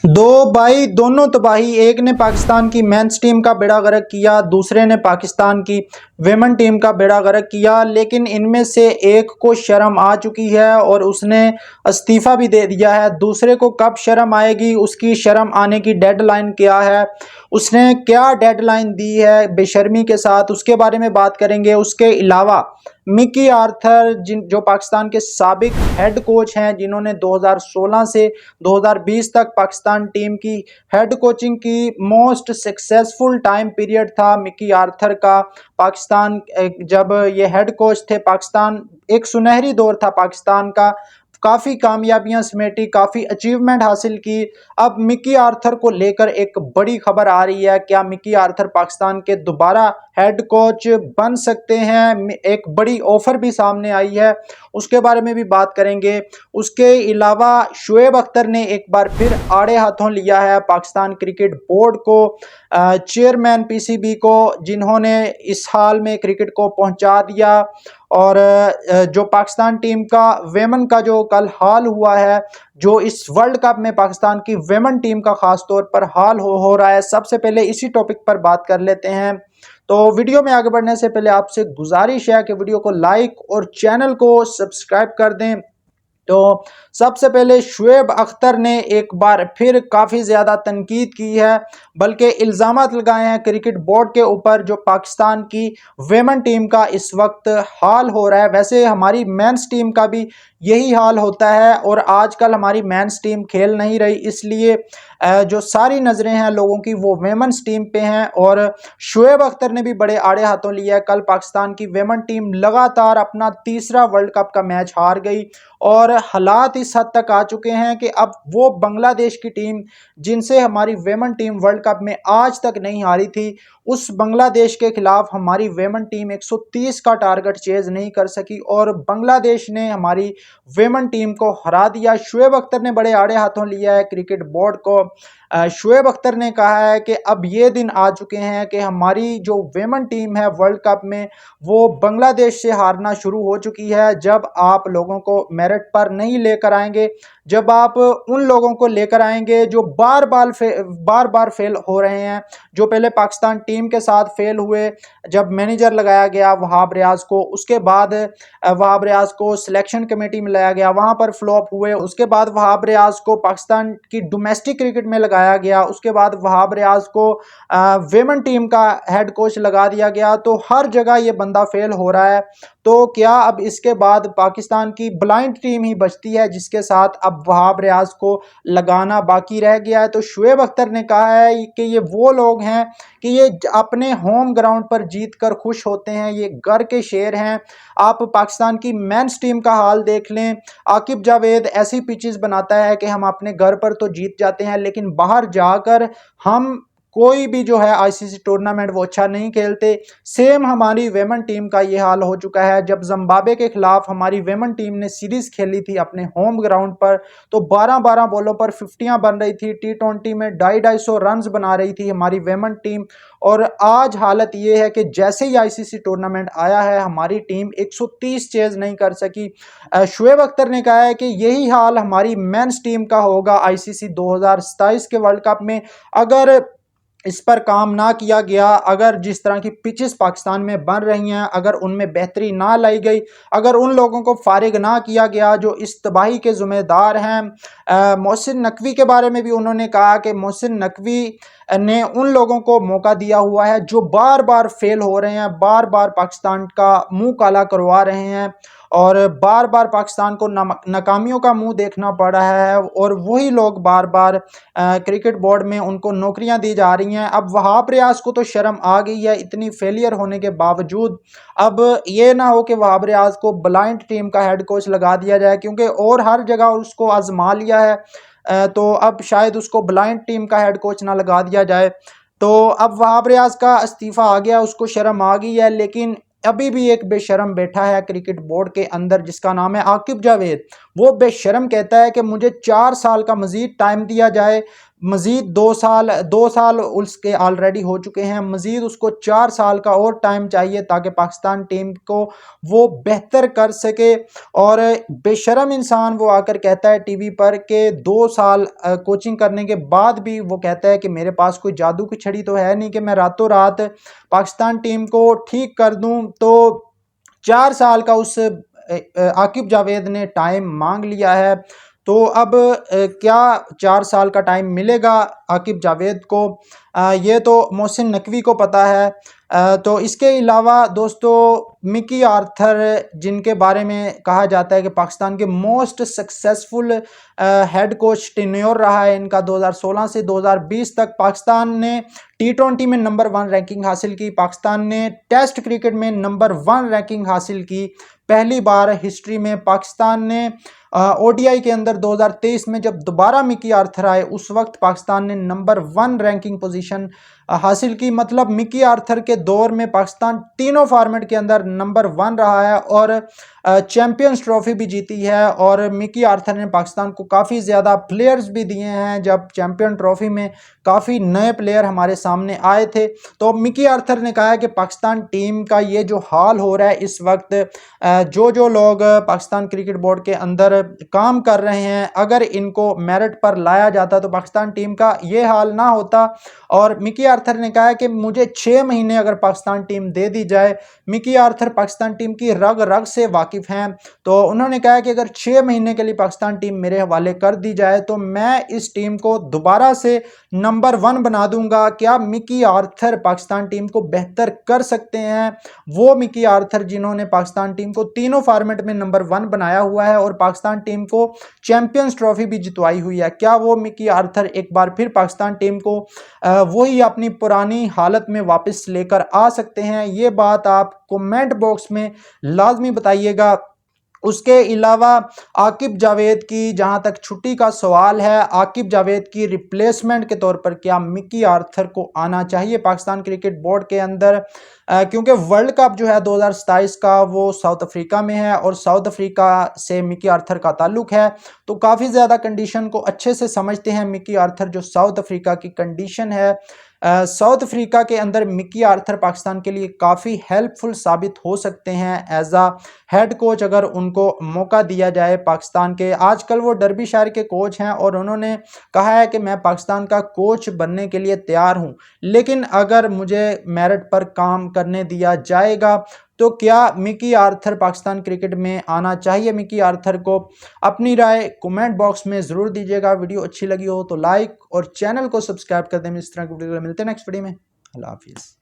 दो भाई दोनों तबाही। एक ने पाकिस्तान की मेंस टीम का बेड़ा गर्क किया, दूसरे ने पाकिस्तान की वेमेन टीम का बेड़ा गर्क किया। लेकिन इनमें से एक को शर्म आ चुकी है और उसने इस्तीफा भी दे दिया है। दूसरे को कब शर्म आएगी, उसकी शर्म आने की डेडलाइन क्या है, उसने क्या डेडलाइन दी है बेशर्मी के साथ, उसके बारे में बात करेंगे। उसके अलावा मिकी आर्थर जो पाकिस्तान के साबिक हेड कोच हैं, जिन्होंने 2016 से 2020 तक पाकिस्तान टीम की हेड कोचिंग की, मोस्ट सक्सेसफुल टाइम पीरियड था मिकी आर्थर का। पाकिस्तान जब ये हेड कोच थे, पाकिस्तान एक सुनहरी दौर था पाकिस्तान का, काफ़ी कामयाबियां समेटी, काफ़ी अचीवमेंट हासिल की। अब मिकी आर्थर को लेकर एक बड़ी खबर आ रही है, क्या मिकी आर्थर पाकिस्तान के दोबारा हेड कोच बन सकते हैं? एक बड़ी ऑफर भी सामने आई है, उसके बारे में भी बात करेंगे। उसके अलावा शुएब अख्तर ने एक बार फिर आड़े हाथों लिया है पाकिस्तान क्रिकेट बोर्ड को, चेयरमैन पीसीबी को, जिन्होंने इस हाल में क्रिकेट को पहुंचा दिया। और जो पाकिस्तान टीम का वेमन का जो कल हाल हुआ है, जो इस वर्ल्ड कप में पाकिस्तान की वेमन टीम का खास तौर पर हाल हो रहा है, सबसे पहले इसी टॉपिक पर बात कर लेते हैं। तो वीडियो में आगे बढ़ने से पहले आपसे गुजारिश है कि वीडियो को लाइक और चैनल को सब्सक्राइब कर दें। तो सबसे पहले शुएब अख्तर ने एक बार फिर काफ़ी ज़्यादा तनकीद की है, बल्कि इल्ज़ामात लगाए हैं क्रिकेट बोर्ड के ऊपर, जो पाकिस्तान की वेमेन टीम का इस वक्त हाल हो रहा है। वैसे हमारी मेंस टीम का भी यही हाल होता है और आजकल हमारी मेंस टीम खेल नहीं रही, इसलिए जो सारी नज़रें हैं लोगों की वो वेमेंस टीम पे हैं। और शुएब अख्तर ने भी बड़े आड़े हाथों लिया है। कल पाकिस्तान की वेमेन टीम लगातार अपना तीसरा वर्ल्ड कप का मैच हार गई और हालात इस हद तक आ चुके हैं कि अब वो बांग्लादेश की टीम, जिनसे हमारी वेमेन टीम वर्ल्ड कप में आज तक नहीं हारी थी, उस बांग्लादेश के खिलाफ हमारी वेमेन टीम 130 का टारगेट चेज नहीं कर सकी और बांग्लादेश ने हमारी वेमेन टीम को हरा दिया। शुएब अख्तर ने बड़े आड़े हाथों लिया है क्रिकेट बोर्ड को। शुएब अख्तर ने कहा है कि अब ये दिन आ चुके हैं कि हमारी जो वेमेन टीम है वर्ल्ड कप में, वो बांग्लादेश से हारना शुरू हो चुकी है। जब आप लोगों को मेरिट पर नहीं लेकर आएंगे, जब आप उन लोगों को लेकर आएंगे जो बार बार फेल हो रहे हैं, जो पहले पाकिस्तान टीम के साथ फेल हुए, जब मैनेजर लगाया गया वहाब रियाज को, उसके बाद वहाब रियाज को सिलेक्शन कमेटी में लाया गया, वहां पर फ्लॉप हुए, उसके बाद वहाब रियाज को पाकिस्तान की डोमेस्टिक क्रिकेट में लगाया गया, उसके बाद वहाब रियाज को वेमेन टीम का हेड कोच लगा दिया गया। तो हर जगह ये बंदा फेल हो रहा है। तो क्या अब इसके बाद पाकिस्तान की ब्लाइंड टीम ही बचती है जिसके साथ अब वहाब रियाज को लगाना बाकी रह गया है? तो शुएब अख्तर ने कहा है कि ये वो लोग हैं कि ये अपने होम ग्राउंड पर जीत कर खुश होते हैं, ये घर के शेर हैं। आप पाकिस्तान की मेंस टीम का हाल देख लें, आकिब जावेद ऐसी पिचेस बनाता है कि हम अपने घर पर तो जीत जाते हैं, लेकिन बाहर जाकर हम कोई भी जो है आईसीसी टूर्नामेंट वो अच्छा नहीं खेलते। सेम हमारी वेमेन टीम का ये हाल हो चुका है। जब जिम्बाब्वे के खिलाफ हमारी वेमेन टीम ने सीरीज खेली थी अपने होम ग्राउंड पर, तो 12-12 बॉलों पर 50 बन रही थी, T20 में 250 रन बना रही थी हमारी वेमेन टीम। और आज हालत ये है कि जैसे ही आईसीसी टूर्नामेंट आया है, हमारी टीम 130 चेज नहीं कर सकी। शुएब अख्तर ने कहा है कि यही हाल हमारी मेंस टीम का होगा आईसीसी 2027 के वर्ल्ड कप में, अगर इस पर काम ना किया गया, अगर जिस तरह की पिचेस पाकिस्तान में बन रही हैं, अगर उनमें बेहतरी ना लाई गई, अगर उन लोगों को फारिग ना किया गया जो इस तबाही के ज़िम्मेदार हैं। मोहसिन नकवी के बारे में भी उन्होंने कहा कि मोहसिन नकवी ने उन लोगों को मौका दिया हुआ है जो बार बार फेल हो रहे हैं, बार बार पाकिस्तान का मुंह काला करवा रहे हैं और बार बार पाकिस्तान को नाकामियों का मुंह देखना पड़ रहा है। और वही लोग बार बार क्रिकेट बोर्ड में उनको नौकरियां दी जा रही हैं। अब वहाब रियाज को तो शर्म आ गई है इतनी फेलियर होने के बावजूद। अब ये ना हो कि वहाब रियाज को ब्लाइंड टीम का हेड कोच लगा दिया जाए, क्योंकि और हर जगह उसको आजमा लिया है, तो अब शायद उसको ब्लाइंड टीम का हेड कोच ना लगा दिया जाए। तो अब वहाब रियाज का इस्तीफा आ गया, उसको शर्म आ गई है, लेकिन अभी भी एक बेशरम बैठा है क्रिकेट बोर्ड के अंदर जिसका नाम है आकिब जावेद। वो बेशर्म कहता है कि मुझे 4 साल का मज़ीद टाइम दिया जाए, मज़ीद 2 साल उसके ऑलरेडी हो चुके हैं, मज़ीद उसको 4 साल का और टाइम चाहिए ताकि पाकिस्तान टीम को वो बेहतर कर सके। और बेशर्म इंसान वो आकर कहता है टीवी पर कि 2 साल कोचिंग करने के बाद भी वो कहता है कि मेरे पास कोई जादू की छड़ी तो है नहीं कि मैं रातों रात पाकिस्तान टीम को ठीक कर दूं। तो 4 साल का उस आकिब जावेद ने टाइम मांग लिया है। तो अब क्या 4 साल का टाइम मिलेगा आकिब जावेद को, ये तो मोहसिन नकवी को पता है। तो इसके अलावा दोस्तों मिकी आर्थर, जिनके बारे में कहा जाता है कि पाकिस्तान के most successful head coach tenure रहा है इनका, 2016 से 2020 तक पाकिस्तान ने T20 में नंबर 1 रैंकिंग हासिल की, पाकिस्तान ने टेस्ट क्रिकेट में नंबर 1 रैंकिंग हासिल की। पहली बार हिस्ट्री में पाकिस्तान ने ओडीआई के अंदर 2023 में जब दोबारा मिकी आर्थर आए उस वक्त पाकिस्तान ने नंबर 1 रैंकिंग पोजीशन हासिल की। मतलब मिकी आर्थर के दौर में पाकिस्तान तीनों फॉर्मेट के अंदर नंबर 1 रहा है और चैंपियंस ट्रॉफी भी जीती है। और मिकी आर्थर ने पाकिस्तान को काफ़ी ज़्यादा प्लेयर्स भी दिए हैं। जब चैंपियन ट्रॉफी में काफ़ी नए प्लेयर हमारे सामने आए थे, तो मिकी आर्थर ने कहा है कि पाकिस्तान टीम का ये जो हाल हो रहा है इस वक्त, जो लोग पाकिस्तान क्रिकेट बोर्ड के अंदर काम कर रहे हैं, अगर इनको मेरिट पर लाया जाता तो पाकिस्तान टीम का ये हाल ना होता। और मिकी आर्थर ने कहा है कि मुझे 6 महीने अगर पाकिस्तान टीम दे दी जाए, मिकी आर्थर पाकिस्तान टीम की रग रग से वाकिफ़ हैं, तो उन्होंने कहा कि अगर 6 महीने के लिए पाकिस्तान टीम मेरे हवाले कर दी जाए तो मैं इस टीम को दोबारा से नंबर 1 बना दूंगा। क्या मिकी आर्थर पाकिस्तान टीम को बेहतर कर सकते हैं? वो मिकी आर्थर जिन्होंने पाकिस्तान टीम को तीनों फॉर्मेट में नंबर 1 बनाया हुआ है और पाकिस्तान टीम को चैंपियंस ट्रॉफी भी जितवाई हुई है, क्या वो मिकी आर्थर एक बार फिर पाकिस्तान टीम को वही अपनी पुरानी हालत में वापस लेकर आ सकते हैं? ये बात आप कमेंट बॉक्स में लाजमी बताइएगा। उसके अलावा आकिब जावेद की जहां तक छुट्टी का सवाल है, आकिब जावेद की रिप्लेसमेंट के तौर पर क्या मिकी आर्थर को आना चाहिए पाकिस्तान क्रिकेट बोर्ड के अंदर? क्योंकि वर्ल्ड कप जो है 2027 का वो साउथ अफ्रीका में है और साउथ अफ्रीका से मिकी आर्थर का ताल्लुक है, तो काफ़ी ज़्यादा कंडीशन को अच्छे से समझते हैं मिकी आर्थर। जो साउथ अफ्रीका की कंडीशन है, साउथ अफ्रीका के अंदर मिकी आर्थर पाकिस्तान के लिए काफ़ी हेल्पफुल साबित हो सकते हैं एज आ हेड कोच, अगर उनको मौका दिया जाए पाकिस्तान के। आजकल वो डर्बीशायर के कोच हैं और उन्होंने कहा है कि मैं पाकिस्तान का कोच बनने के लिए तैयार हूं, लेकिन अगर मुझे मेरिट पर काम करने दिया जाएगा तो क्या मिकी आर्थर पाकिस्तान क्रिकेट में आना चाहिए मिकी आर्थर को? अपनी राय कमेंट बॉक्स में ज़रूर दीजिएगा। वीडियो अच्छी लगी हो तो लाइक और चैनल को सब्सक्राइब कर दें। इस तरह की वीडियो मिलते हैं नेक्स्ट वीडियो में। अल्लाह हाफिज़।